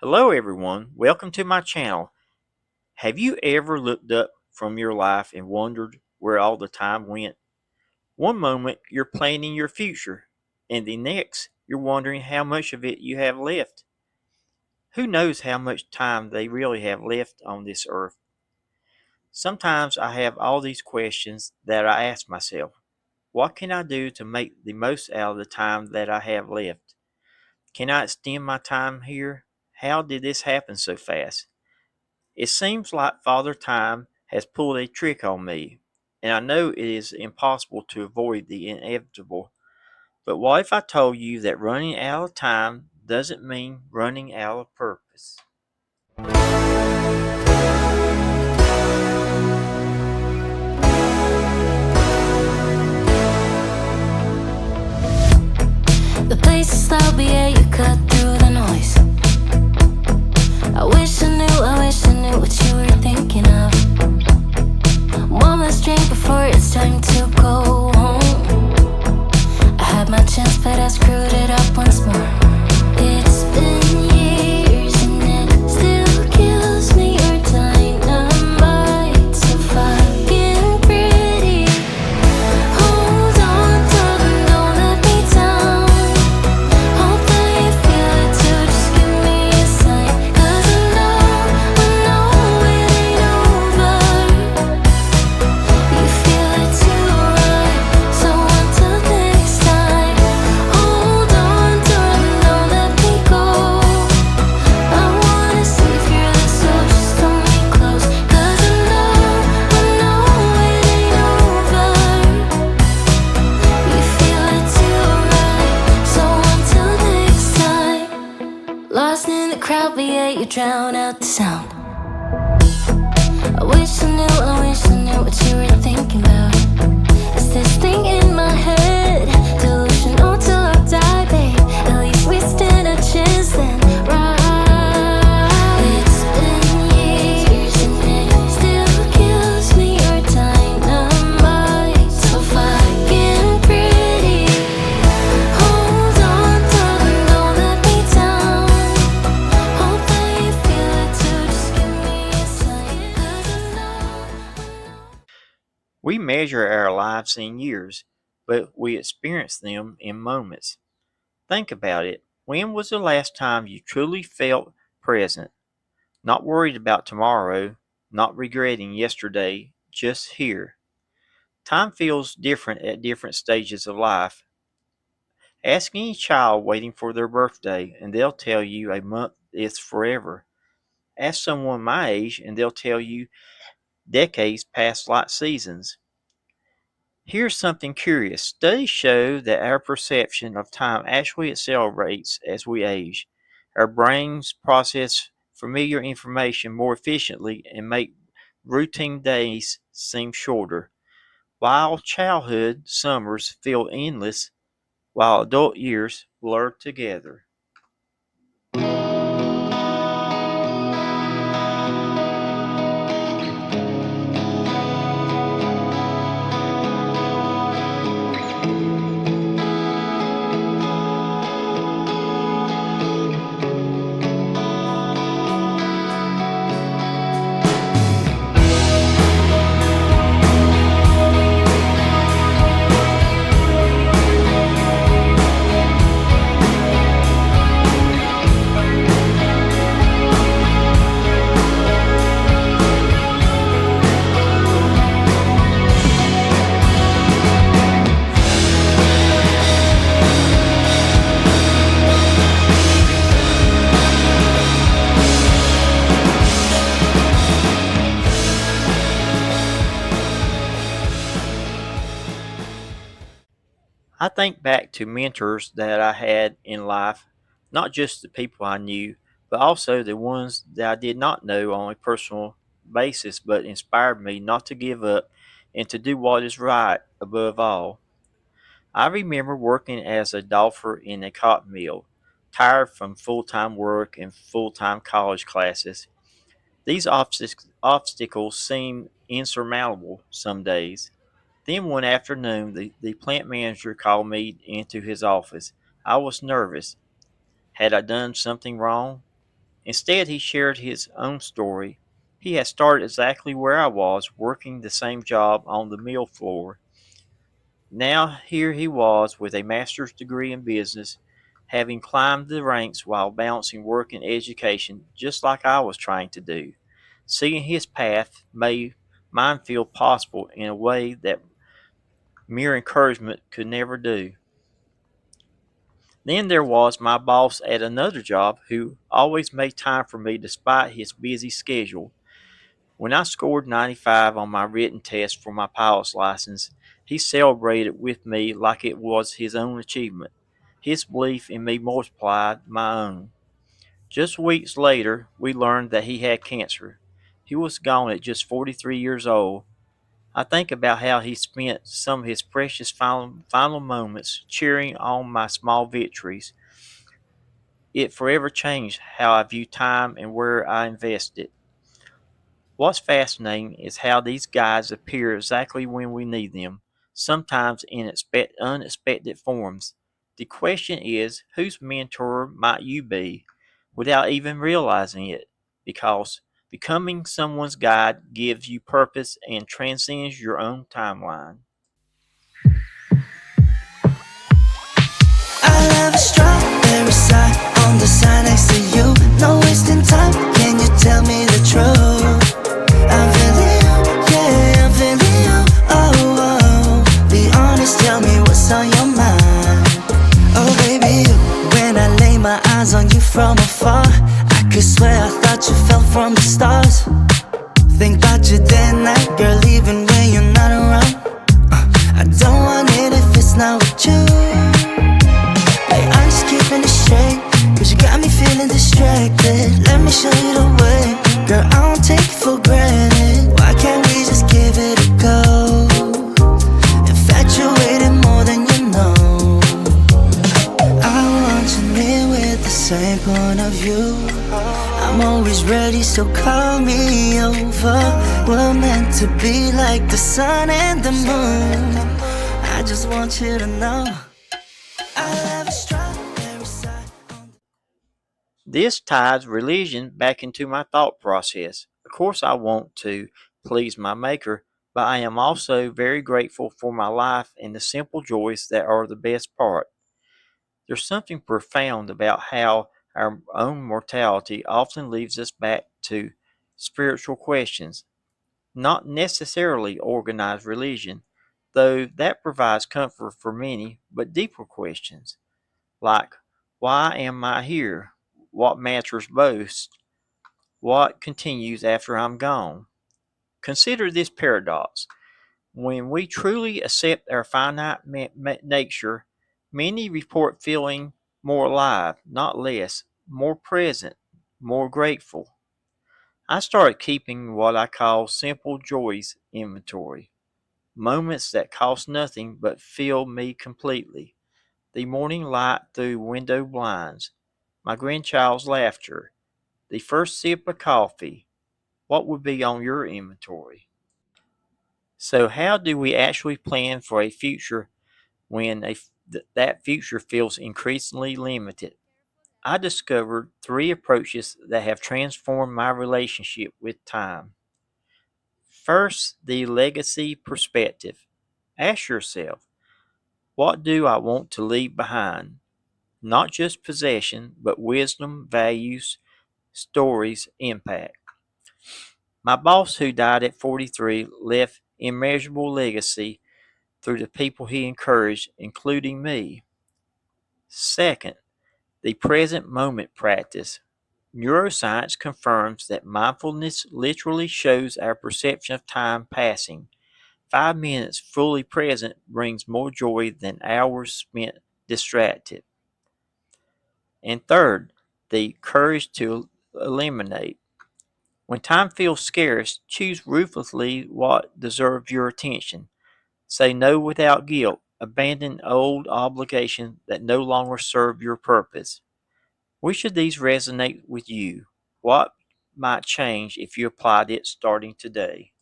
Hello, everyone. Welcome to my channel. Have you ever looked up from your life and wondered where all the time went? One moment you're planning your future, and the next you're wondering how much of it you have left. Who knows how much time they really have left on this earth? Sometimes I have all these questions that I ask myself. What can I do to make the most out of the time that I have left? Can I extend my time here? How did this happen so fast? It seems like Father Time has pulled a trick on me, and I know it is impossible to avoid the inevitable. But what if I told you that running out of time doesn't mean running out of purpose? The place is loud, but yeah, you cut through the noise. I wish I knew what you were thinking of. One last drink before it's time to go home. I had my chance, but I screwed it up once more. It's been years and it still kills me. Your dynamite so fucking pretty. Hold on, darling, don't let me down. Hope that you feel it too, just give me a sign. 'Cause I know it ain't over. You feel it too, right? So until next time, hold on, darling, don't let me go. I wanna see through this, so just hold me close. 'Cause I know it ain't over. You feel it too, right? So until next time. Lost in the crowd, but yeah, you drown out the sound. I wish I knew what you were thinking about. Is this thing in my head delusional till I die, babe? At least we stand a chance then, right? It's been years and it still kills me. Your dynamite so fucking pretty. Hold on, darling, don't let me down. Hope that you feel it too, just give me a sign. 'Cause I know. We measure our lives in years, but we experience them in moments. Think about it. When was the last time you truly felt present? Not worried about tomorrow, not regretting yesterday, just here. Time feels different at different stages of life. Ask any child waiting for their birthday, and they'll tell you a month is forever. Ask someone my age, and they'll tell you decades pass like seasons. Here's something curious. Studies show that our perception of time actually accelerates as we age. Our brains process familiar information more efficiently and make routine days seem shorter. While childhood summers feel endless, while adult years blur together. I think back to mentors that I had in life, not just the people I knew, but also the ones that I did not know on a personal basis, but inspired me not to give up and to do what is right above all. I remember working as a dolpher in a cotton mill, tired from full time work and full time college classes. These obstacles seemed insurmountable some days. Then one afternoon, the plant manager called me into his office. I was nervous. Had I done something wrong? Instead, he shared his own story. He had started exactly where I was, working the same job on the mill floor. Now here he was with a master's degree in business, having climbed the ranks while balancing work and education just like I was trying to do. Seeing his path made mine feel possible in a way that mere encouragement could never do. Then there was my boss at another job who always made time for me despite his busy schedule. When I scored 95 on my written test for my pilot's license, he celebrated with me like it was his own achievement. His belief in me multiplied my own. Just weeks later, we learned that he had cancer. He was gone at just 43 years old. I think about how he spent some of his precious final moments cheering on my small victories. It forever changed how I view time and where I invest it. What's fascinating is how these guys appear exactly when we need them, sometimes in unexpected forms. The question is, whose mentor might you be without even realizing it? Because becoming someone's guide gives you purpose and transcends your own timeline. I love a strawberry side on the side next to you. No wasting time, can you tell me the truth? I'm feeling you, yeah, I'm feeling you. Oh, oh. Be honest, tell me what's on your mind. Oh, baby, you. When I lay my eyes on you from afar, I could swear I thought you fell from the stars. Think about you day and night, girl, even when you're not around. I don't want it if it's not with you. Hey, I'm just keeping it straight, cause you got me feeling distracted. Let me show you the way. Girl, I don't take it for granted. Why can't we just give it a go? Infatuated more than you know. I want you near with the same point of view. I'm always ready, so call me over. We're meant to be like the sun and the moon. I just want you to know I love a strawberry side. This ties religion back into my thought process. Of course, I want to please my Maker, but I am also very grateful for my life and the simple joys that are the best part. There's something profound about how our own mortality often leads us back to spiritual questions, not necessarily organized religion, though that provides comfort for many, but deeper questions like why am I here? What matters most? What continues after I'm gone? Consider this paradox. When we truly accept our finite nature, many report feeling more alive, not less, more present, more grateful. I started keeping what I call simple joys inventory, moments that cost nothing but fill me completely. The morning light through window blinds, my grandchild's laughter, the first sip of coffee. What would be on your inventory? So, how do we actually plan for a future when that future feels increasingly limited? I discovered three approaches that have transformed my relationship with time. First, the legacy perspective. Ask yourself, what do I want to leave behind? Not just possession, but wisdom, values, stories, impact. My boss, who died at 43, left immeasurable legacy through the people he encouraged, including me. Second, the present moment practice. Neuroscience confirms that mindfulness literally shows our perception of time passing. 5 minutes fully present brings more joy than hours spent distracted. And third, the courage to eliminate. When time feels scarce, choose ruthlessly what deserves your attention. Say no without guilt. Abandon old obligations that no longer serve your purpose. Which of these resonate with you? What might change if you applied it starting today?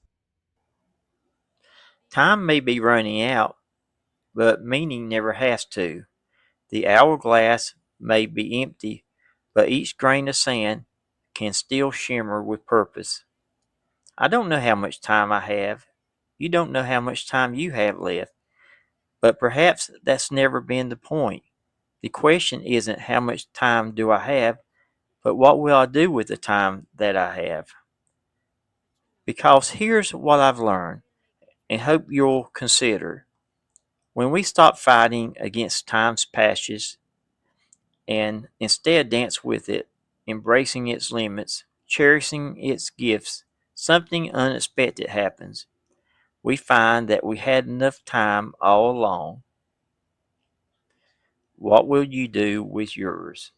Time may be running out, but meaning never has to. The hourglass may be empty, but each grain of sand can still shimmer with purpose. I don't know how much time I have. You don't know how much time you have left. But perhaps that's never been the point. The question isn't how much time do I have, but what will I do with the time that I have? Because here's what I've learned and hope you'll consider. When we stop fighting against time's passions and instead dance with it, embracing its limits, cherishing its gifts, something unexpected happens. We find that we had enough time all along. What will you do with yours?